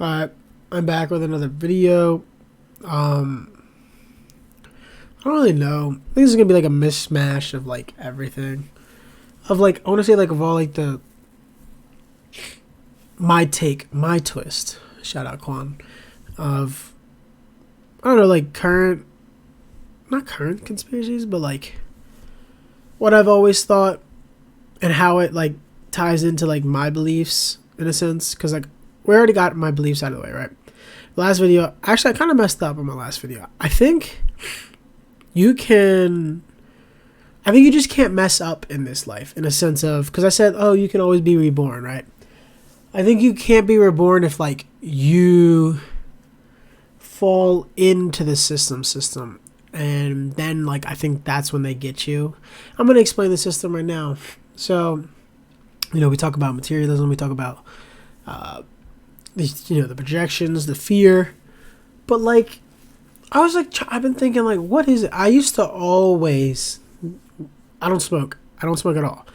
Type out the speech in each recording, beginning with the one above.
Alright, I'm back with another video. I don't really know. I think this is gonna be like a mishmash of like everything. Of like, I wanna say like of all like the my take, my twist. Shout out Quan. Of I don't know, like not current conspiracies, but like what I've always thought and how it like ties into like my beliefs in a sense. Cause like we already got my beliefs out of the way, right? Last video, actually I kind of messed up on my last video. I think you just can't mess up in this life in a sense of, because I said, oh, you can always be reborn, right? I think you can't be reborn if like you fall into the system, and then like I think that's when they get you. I'm gonna explain the system right now. So, we talk about materialism, we talk about the projections, the fear, but like I've been thinking like, what is it? I used to always, I don't smoke at all,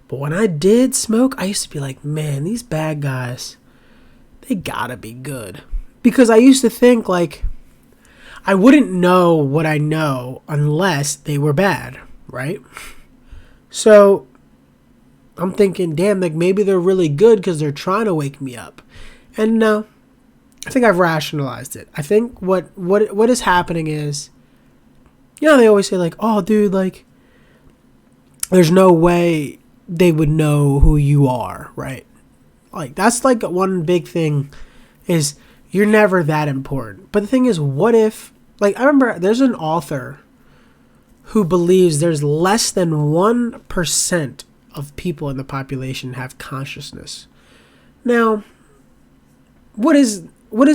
but when I did smoke, I used to be like, man, these bad guys, they gotta be good, because I used to think like I wouldn't know what I know unless they were bad, right? So I'm thinking, damn, like maybe they're really good because they're trying to wake me up. And no, I think I've rationalized it. I think what is happening is, they always say like, oh, dude, like, there's no way they would know who you are, right? Like, that's like one big thing is you're never that important. But the thing is, what if, like, I remember there's an author who believes there's less than 1% of people in the population have consciousness. Now, what does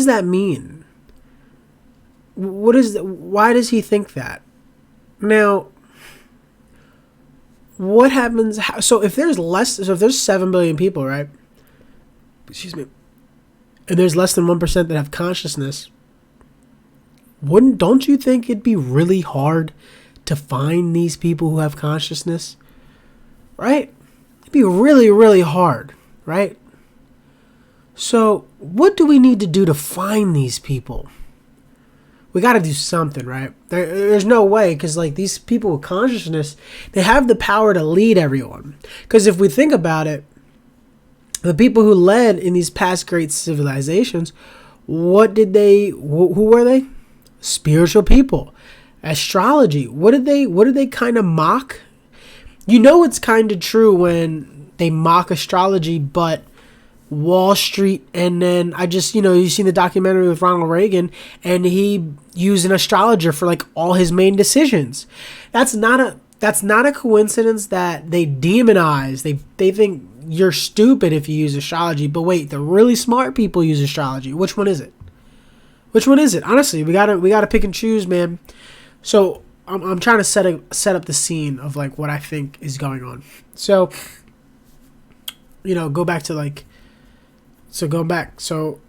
that mean? Why does he think that? Now, what happens? So if there's 7 billion people, right? Excuse me. And there's less than 1% that have consciousness, don't you think it'd be really hard to find these people who have consciousness? Right? It'd be really, really hard, right? So what do we need to do to find these people? We got to do something, right? There's no way, because like these people with consciousness, they have the power to lead everyone. Because if we think about it, the people who led in these past great civilizations, who were they? Spiritual people. Astrology. What did they kind of mock? It's kind of true when they mock astrology, but Wall Street, and then you've seen the documentary with Ronald Reagan, and he used an astrologer for like all his main decisions. That's not a coincidence that they demonize. They think you're stupid if you use astrology, but wait, the really smart people use astrology. Which one is it? Honestly, we gotta pick and choose, man. So I'm trying to set up the scene of like what I think is going on. So go back to like. So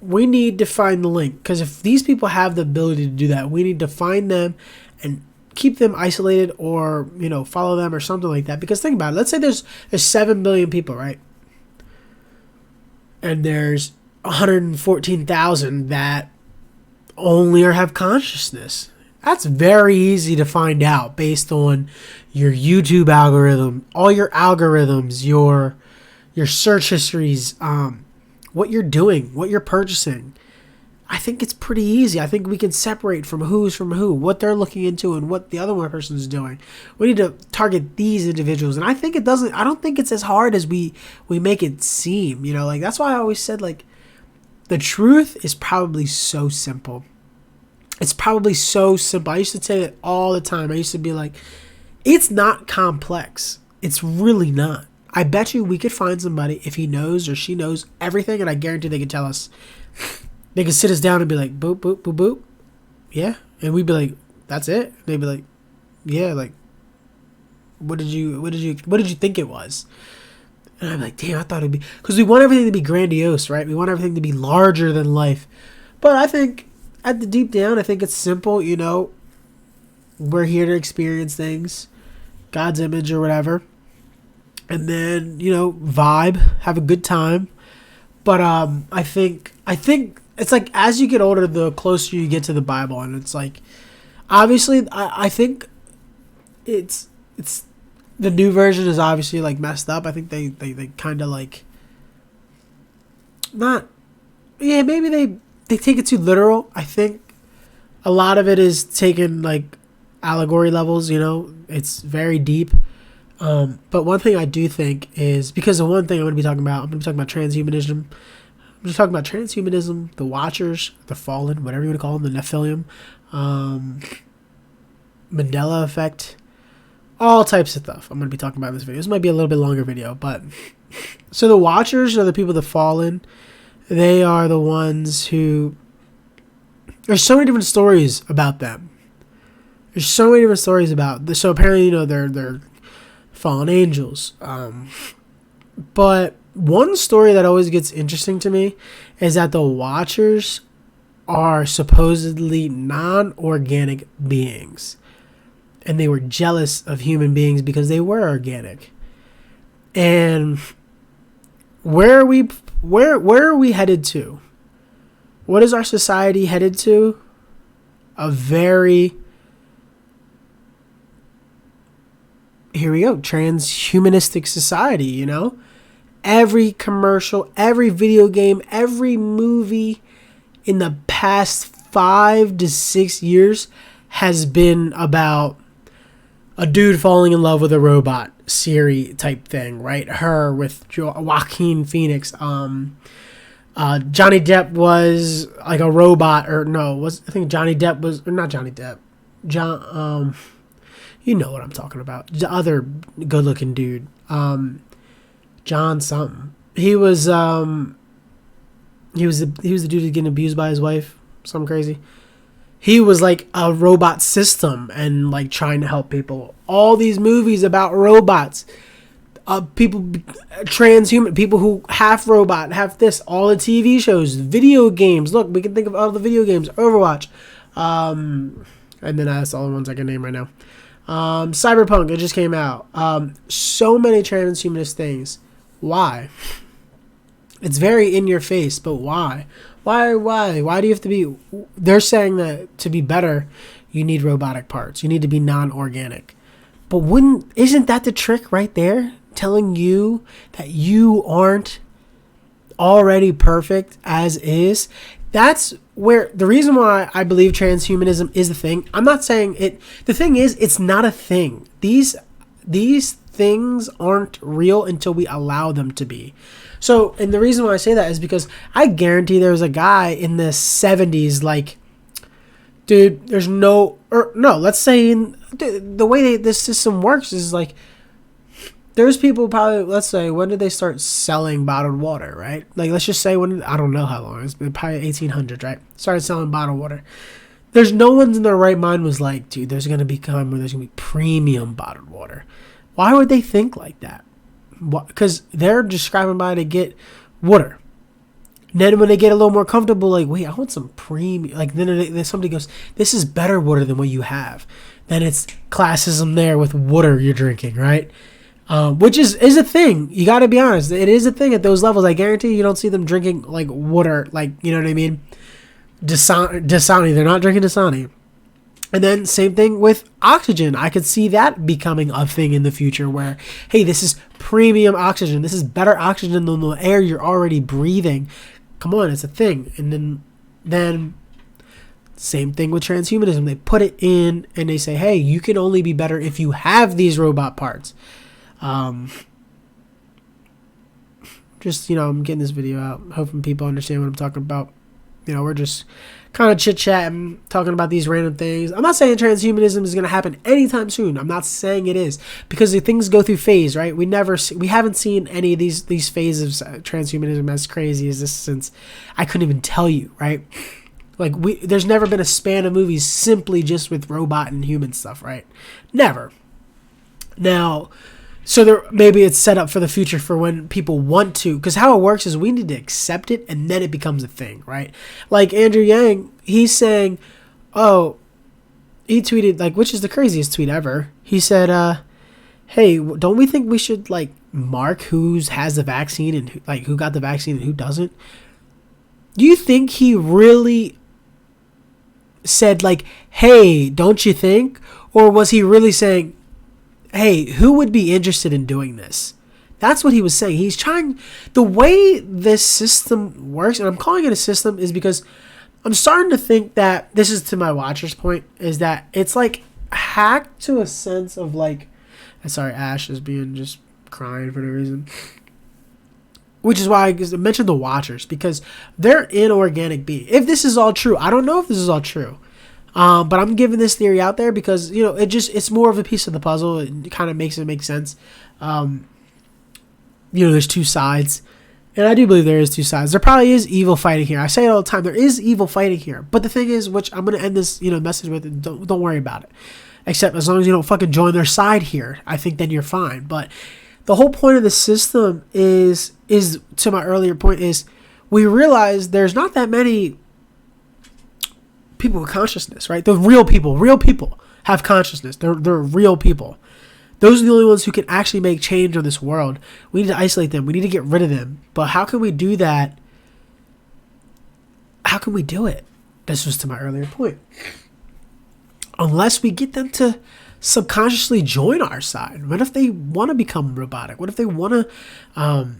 we need to find the link, because if these people have the ability to do that, we need to find them and keep them isolated, or follow them or something like that. Because think about it. Let's say there's 7 billion people, right? And there's 114,000 that only have consciousness. That's very easy to find out based on your YouTube algorithm, all your algorithms, your search histories, what you're doing, what you're purchasing. I think it's pretty easy. I think we can separate from who's from who, what they're looking into, and what the other one person is doing. We need to target these individuals, and I don't think it's as hard as we make it seem. Like that's why I always said like the truth is probably so simple. It's probably so simple. I used to say it all the time. I used to be like, it's not complex. It's really not. I bet you we could find somebody, if he knows or she knows everything, and I guarantee they could tell us. They could sit us down and be like, boop, boop, boop, boop. Yeah. And we'd be like, that's it? They'd be like, yeah, like, what did you think it was? And I'm like, damn, I thought it'd be, because we want everything to be grandiose, right? We want everything to be larger than life. But I think at the deep down, I think it's simple, we're here to experience things, God's image or whatever. And then, vibe, have a good time. But I think I think it's like as you get older, the closer you get to the Bible, and it's like obviously I think it's the new version is obviously like messed up. I think they kind of like not maybe they take it too literal. I think a lot of it is taken like allegory levels. It's very deep. But one thing I do think is because the one thing I'm going to be talking about, I'm going to be talking about transhumanism. I'm just talking about transhumanism, the Watchers, the Fallen, whatever you want to call them, the Nephilim, Mandela effect, all types of stuff I'm going to be talking about in this video. This might be a little bit longer video, but so the Watchers are the people that Fallen. They are the ones who. There's so many different stories about them. There's so many different stories about this. So apparently, they're fallen angels. But one story that always gets interesting to me is that the Watchers are supposedly non-organic beings. And they were jealous of human beings because they were organic. And where are we headed to? What is our society headed to? A very, here we go, transhumanistic society, Every commercial, every video game, every movie in the past 5 to 6 years has been about a dude falling in love with a robot, Siri type thing, right? Her with Joaquin Phoenix. Johnny Depp was like a robot, I think Johnny Depp was, or not Johnny Depp, you know what I'm talking about. The other good looking dude, John something. He was the dude getting abused by his wife, something crazy. He was like a robot system and like trying to help people. All these movies about robots, people, transhuman, people who half robot, half this, all the TV shows, video games. Look, we can think of all the video games, Overwatch. And then that's all the ones I can name right now. Cyberpunk, it just came out. So many transhumanist things. Why? It's very in your face, but why? Why do you have to be... They're saying that to be better, you need robotic parts. You need to be non-organic. But isn't that the trick right there? Telling you that you aren't already perfect as is. That's where the reason why I believe transhumanism is the thing. I'm not saying it. The thing is, it's not a thing. These things aren't real until we allow them to be. So, and the reason why I say that is because I guarantee there was a guy in the 70s, like, dude, let's say the way this system works is like, there's people probably, let's say, when did they start selling bottled water, right? Like, let's just say I don't know how long, it's been probably 1800s, right? Started selling bottled water. There's no one's in their right mind was like, dude, there's going to be premium bottled water. Why would they think like that? Because they're just scrapping by to get water. And then when they get a little more comfortable, like, wait, I want some premium. Like, then somebody goes, this is better water than what you have. Then it's classism there with water you're drinking, right? Which is a thing. You got to be honest. It is a thing at those levels. I guarantee you don't see them drinking, like, water. Like, you know what I mean? Dasani. They're not drinking Dasani. And then same thing with oxygen. I could see that becoming a thing in the future where, hey, this is premium oxygen. This is better oxygen than the air you're already breathing. Come on, it's a thing. And then same thing with transhumanism. They put it in and they say, hey, you can only be better if you have these robot parts. Just, I'm getting this video out, hoping people understand what I'm talking about. We're just kind of chit-chatting, talking about these random things. I'm not saying transhumanism is going to happen anytime soon. I'm not saying it is, because the things go through phase, right? We haven't seen any of these phases of transhumanism as crazy as this since I couldn't even tell you, right? Like, there's never been a span of movies simply just with robot and human stuff, right? Never. Now, so maybe it's set up for the future for when people want to, because how it works is we need to accept it and then it becomes a thing, right? Like Andrew Yang, he's saying, he tweeted, like, which is the craziest tweet ever. He said, hey, don't we think we should, like, mark who has the vaccine and who got the vaccine and who doesn't? Do you think he really said, like, hey, don't you think? Or was he really saying, hey, who would be interested in doing this? That's what he was saying. He's trying. The way this system works, and I'm calling it a system, is because I'm starting to think that, this is to my watcher's point, is that it's like hacked to a sense of like, sorry, Ash is being just crying for no reason. Which is why I mentioned the watchers, because they're inorganic beings. If this is all true, I don't know if this is all true. But I'm giving this theory out there because, it's more of a piece of the puzzle. It kind of makes it make sense. There's two sides. And I do believe there is two sides. There probably is evil fighting here. I say it all the time. There is evil fighting here. But the thing is, which I'm going to end this, message with, don't worry about it. Except as long as you don't fucking join their side here, I think then you're fine. But the whole point of the system is to my earlier point, is we realize there's not that many people with consciousness, right? The real people have consciousness. They're real people. Those are the only ones who can actually make change on this world. We need to isolate them. We need to get rid of them. But how can we do that? How can we do it? This was to my earlier point. Unless we get them to subconsciously join our side. What if they want to become robotic? What if they want to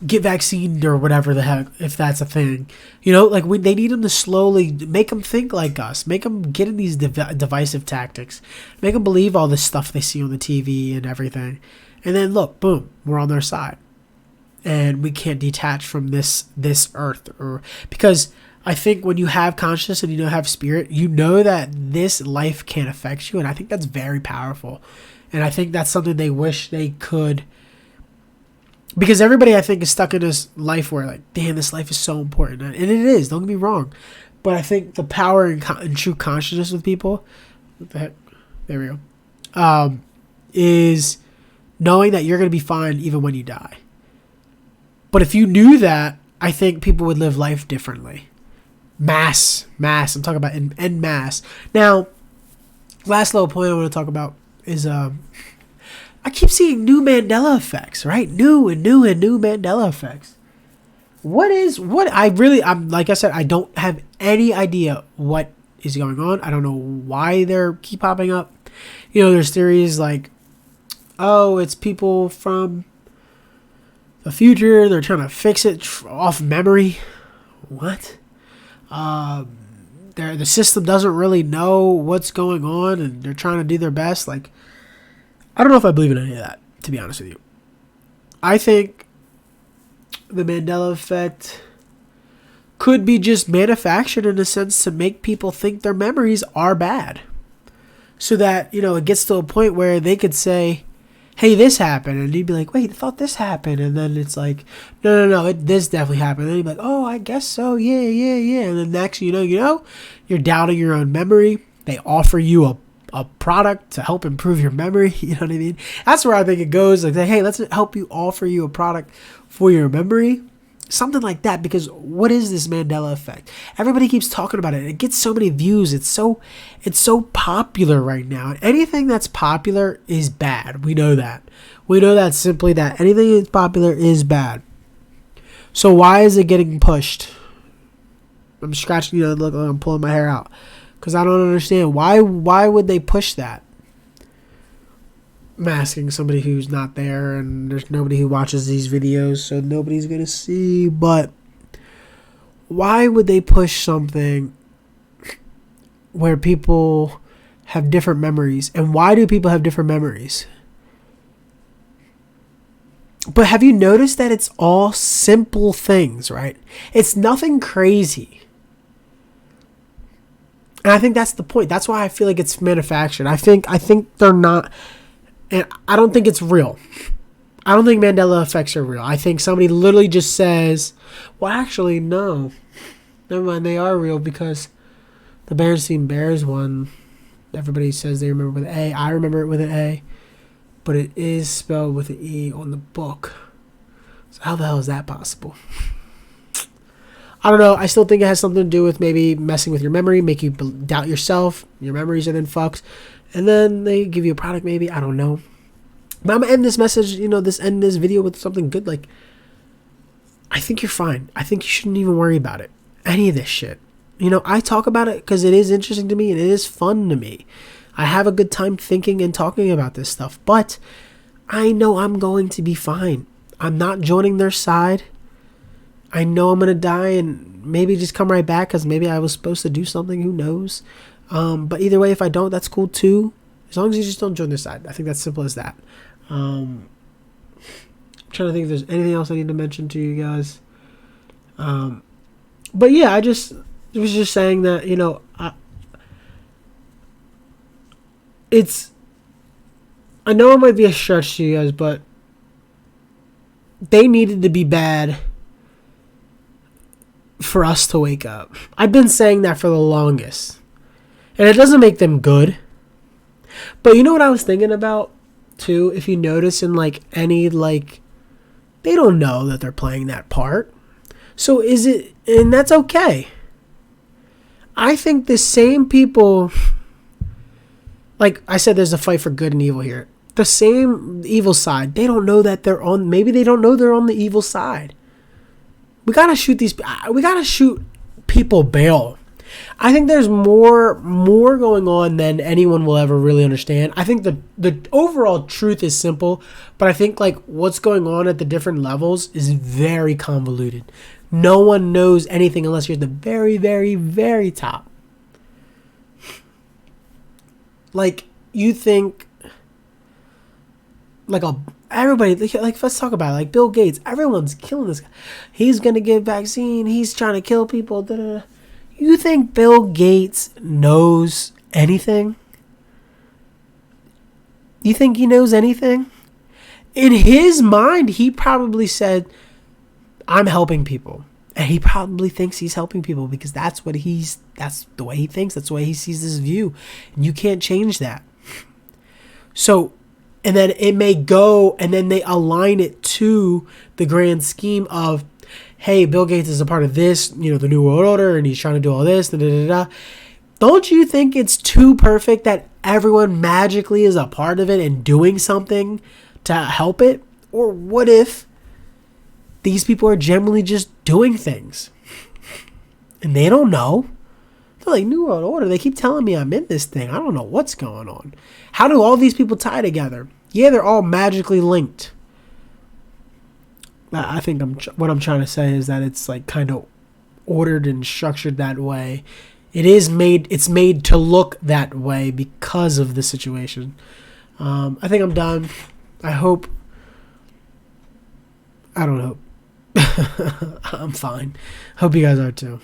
get vaccinated or whatever the heck, if that's a thing? They need them to slowly make them think like us, make them get in these divisive tactics, make them believe all this stuff they see on the TV and everything, and then look, boom, we're on their side, and we can't detach from this earth. Or because I think when you have consciousness and have spirit, you know that this life can't affect you, and I think that's very powerful, and I think that's something they wish they could. Because everybody, I think, is stuck in this life where, like, damn, this life is so important. And it is, don't get me wrong. But I think the power and true consciousness with people, what the heck? There we go. Is knowing that you're going to be fine even when you die. But if you knew that, I think people would live life differently. Mass. I'm talking about en masse. Now, last little point I want to talk about is... I keep seeing new Mandela effects, right? New Mandela effects. I'm like I said, I don't have any idea what is going on. I don't know why they're keep popping up. There's theories like, oh, it's people from the future. They're trying to fix it off memory. What? The system doesn't really know what's going on, and they're trying to do their best. Like, I don't know if I believe in any of that, to be honest with you. I think the Mandela effect could be just manufactured in a sense to make people think their memories are bad. So that, it gets to a point where they could say, hey, this happened. And you'd be like, wait, I thought this happened. And then it's like, no, this definitely happened. And then you'd be like, oh, I guess so. Yeah. And then next you know, you're doubting your own memory. They offer you a product to help improve your memory. You know what I mean? That's where I think it goes. Like, hey, let's offer you a product for your memory. Something like that. Because what is this Mandela effect? Everybody keeps talking about it. It gets so many views. It's so popular right now. Anything that's popular is bad. We know that. We know that simply that anything that's popular is bad. So why is it getting pushed? I'm scratching, look, I'm pulling my hair out. Because I don't understand. Why would they push that? I'm asking somebody who's not there, and there's nobody who watches these videos, so nobody's going to see. But why would they push something where people have different memories? And why do people have different memories? But have you noticed that it's all simple things, right? It's nothing crazy. And I think that's the point. That's why I feel like it's manufactured. I think they're not, and I don't think it's real. I don't think Mandela effects are real. I think somebody literally just says, well, actually, no. Never mind, they are real because the Berenstain Bears one, everybody says they remember with an A. I remember it with an A, but it is spelled with an E on the book. So how the hell is that possible? I don't know. I still think it has something to do with maybe messing with your memory, make you doubt yourself. Your memories are then fucked. And then they give you a product maybe. I don't know. But I'm going to end this message, end this video with something good. Like, I think you're fine. I think you shouldn't even worry about it. Any of this shit. I talk about it because it is interesting to me and it is fun to me. I have a good time thinking and talking about this stuff, but I know I'm going to be fine. I'm not joining their side. I know I'm going to die and maybe just come right back because maybe I was supposed to do something. Who knows? But either way, if I don't, that's cool too. As long as you just don't join their side. I think that's simple as that. I'm trying to think if there's anything else I need to mention to you guys. But yeah, I was just saying that, I know it might be a stretch to you guys, but they needed to be bad for us to wake up. I've been saying that for the longest. And it doesn't make them good. But you know what I was thinking about, too? If you notice in, any, they don't know that they're playing that part. So and that's okay. I think the same people, like I said, there's a fight for good and evil here. The same evil side, they don't know that maybe they don't know they're on the evil side. We gotta shoot people bail. I think there's more going on than anyone will ever really understand. I think the overall truth is simple, but I think what's going on at the different levels is very convoluted. No one knows anything unless you're at the very, very, very top. You think everybody, let's talk about it. Bill Gates, everyone's killing this guy. He's gonna give vaccine. He's trying to kill people. Da, da, da. You think Bill Gates knows anything? You think he knows anything? In his mind, he probably said, I'm helping people. And he probably thinks he's helping people because that's the way he thinks. That's the way he sees this view. And you can't change that. So, and then it may go, and then they align it to the grand scheme of, hey, Bill Gates is a part of this, the New World Order, and he's trying to do all this, da, da, da, da. Don't you think it's too perfect that everyone magically is a part of it and doing something to help it? Or what if these people are generally just doing things and they don't know? They're like, New World Order, they keep telling me I'm in this thing. I don't know what's going on. How do all these people tie together? Yeah, they're all magically linked. I think what I'm trying to say is that it's kind of ordered and structured that way. It's made to look that way because of the situation. I think I'm done. I don't know. I'm fine. Hope you guys are too.